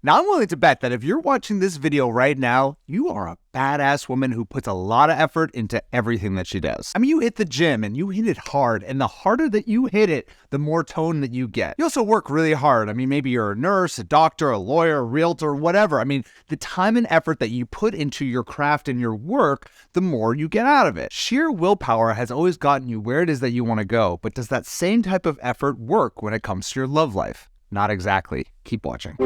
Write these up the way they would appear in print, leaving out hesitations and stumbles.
Now, I'm willing to bet that if you're watching this video right now, you are a badass woman who puts a lot of effort into everything that she does. I mean, you hit the gym and you hit it hard, and the harder that you hit it, the more tone that you get. You also work really hard. I mean, maybe you're a nurse, a doctor, a lawyer, a realtor, whatever. I mean, the time and effort that you put into your craft and your work, the more you get out of it. Sheer willpower has always gotten you where it is that you want to go, but does that same type of effort work when it comes to your love life? Not exactly. Keep watching.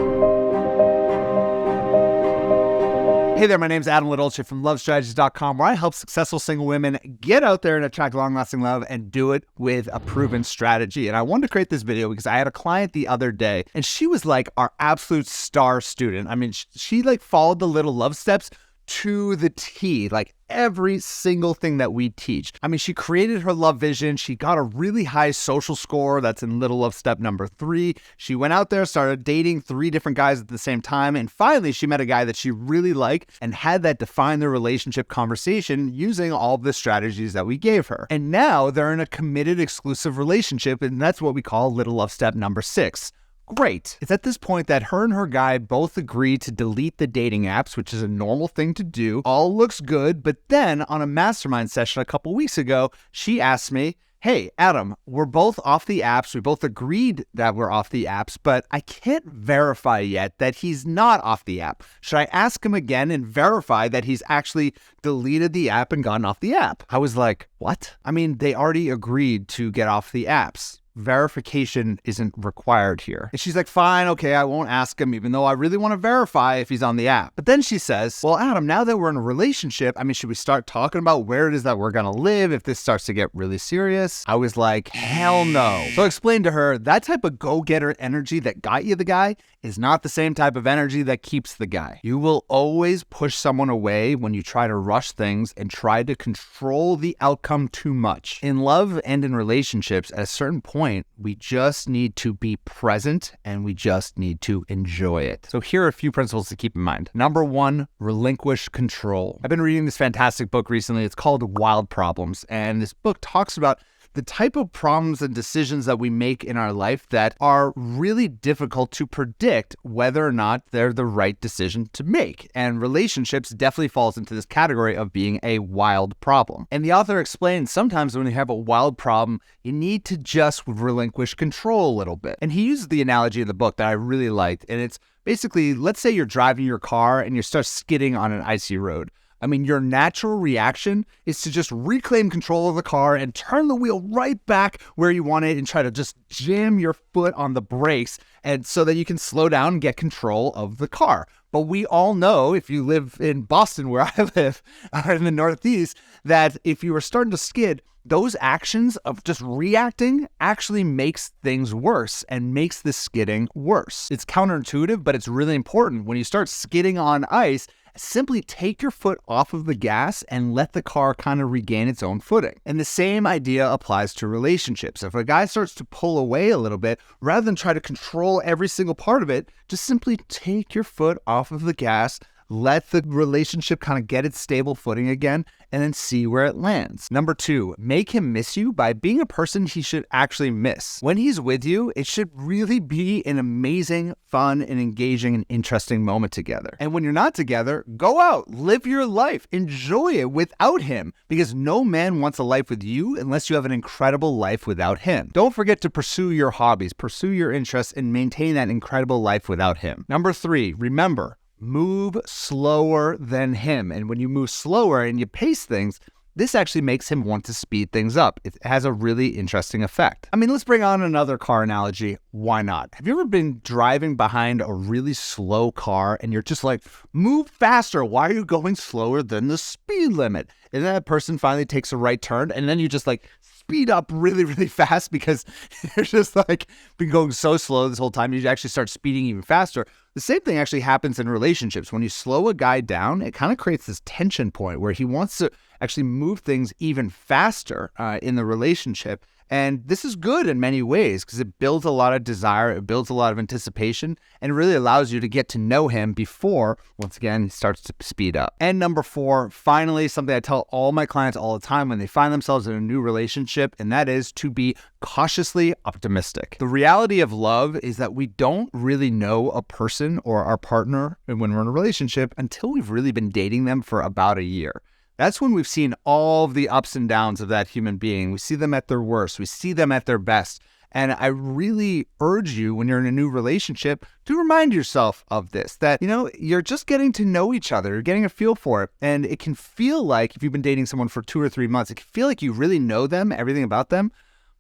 Hey there, my name's Adam Lidolce from lovestrategies.com, where I help successful single women get out there and attract long-lasting love and do it with a proven strategy. And I wanted to create this video because I had a client the other day, and she was like our absolute star student. I mean, she like followed the little love steps to the T, like every single thing that we teach. I mean, she created her love vision. She got a really high social score. That's in little love step number 3. She went out there, started dating 3 different guys at the same time. And finally, she met a guy that she really liked and had that define the relationship conversation using all the strategies that we gave her. And now they're in a committed, exclusive relationship. And that's what we call little love step number 6. Great. It's at this point that her and her guy both agree to delete the dating apps, which is a normal thing to do. All looks good, but then on a mastermind session a couple weeks ago, she asked me, hey, Adam, we're both off the apps. We both agreed that we're off the apps, but I can't verify yet that he's not off the app. Should I ask him again and verify that he's actually deleted the app and gotten off the app? I was like, what? I mean, they already agreed to get off the apps. Verification isn't required here. And she's like, fine, okay, I won't ask him, even though I really want to verify if he's on the app. But then she says, well, Adam, now that we're in a relationship, I mean, should we start talking about where it is that we're gonna live if this starts to get really serious? I was like, hell no. So I explained to her, that type of go-getter energy that got you the guy is not the same type of energy that keeps the guy. You will always push someone away when you try to rush things and try to control the outcome too much. In love and in relationships, at a certain point, we just need to be present and we just need to enjoy it. So here are a few principles to keep in mind. Number 1, relinquish control. I've been reading this fantastic book recently. It's called Wild Problems. And this book talks about the type of problems and decisions that we make in our life that are really difficult to predict whether or not they're the right decision to make. And relationships definitely falls into this category of being a wild problem. And the author explains sometimes when you have a wild problem, you need to just relinquish control a little bit. And he uses the analogy in the book that I really liked. And it's basically, let's say you're driving your car and you start skidding on an icy road. I mean, your natural reaction is to just reclaim control of the car and turn the wheel right back where you want it and try to just jam your foot on the brakes and so that you can slow down and get control of the car. But we all know, if you live in Boston where I live, or in the Northeast, that if you were starting to skid, those actions of just reacting actually makes things worse and makes the skidding worse. It's counterintuitive, but it's really important. When you start skidding on ice, simply take your foot off of the gas and let the car kind of regain its own footing. And the same idea applies to relationships. If a guy starts to pull away a little bit, rather than try to control every single part of it, just simply take your foot off of the gas, let the relationship kind of get its stable footing again, and then see where it lands. Number 2, make him miss you by being a person he should actually miss. When he's with you, it should really be an amazing, fun, and engaging and interesting moment together. And when you're not together, go out, live your life, enjoy it without him, because no man wants a life with you unless you have an incredible life without him. Don't forget to pursue your hobbies, pursue your interests, and maintain that incredible life without him. Number 3, remember, move slower than him. And when you move slower and you pace things, this actually makes him want to speed things up. It has a really interesting effect. I mean, let's bring on another car analogy. Why not? Have you ever been driving behind a really slow car and you're just like, move faster. Why are you going slower than the speed limit? And then that person finally takes a right turn and then you just like speed up really, really fast because you're just like been going so slow this whole time. You actually start speeding even faster. The same thing actually happens in relationships. When you slow a guy down, it kind of creates this tension point where he wants to actually move things even faster in the relationship. And this is good in many ways because it builds a lot of desire, it builds a lot of anticipation, and really allows you to get to know him before, once again, he starts to speed up. And number 4, finally, something I tell all my clients all the time when they find themselves in a new relationship, and that is to be cautiously optimistic. The reality of love is that we don't really know a person or our partner when we're in a relationship until we've really been dating them for about a year. That's when we've seen all of the ups and downs of that human being. We see them at their worst. We see them at their best. And I really urge you when you're in a new relationship to remind yourself of this, that, you're just getting to know each other. You're getting a feel for it. And it can feel like if you've been dating someone for 2 or 3 months, it can feel like you really know them, everything about them.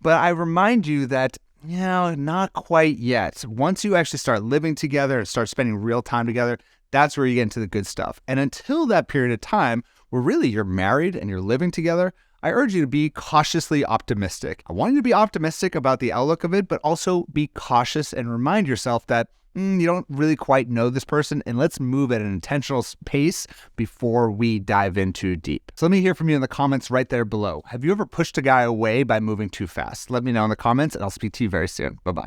But I remind you that, not quite yet. Once you actually start living together and start spending real time together, that's where you get into the good stuff. And until that period of time, where really you're married and you're living together, I urge you to be cautiously optimistic. I want you to be optimistic about the outlook of it, but also be cautious and remind yourself that you don't really quite know this person, and let's move at an intentional pace before we dive in too deep. So let me hear from you in the comments right there below. Have you ever pushed a guy away by moving too fast? Let me know in the comments, and I'll speak to you very soon. Bye-bye.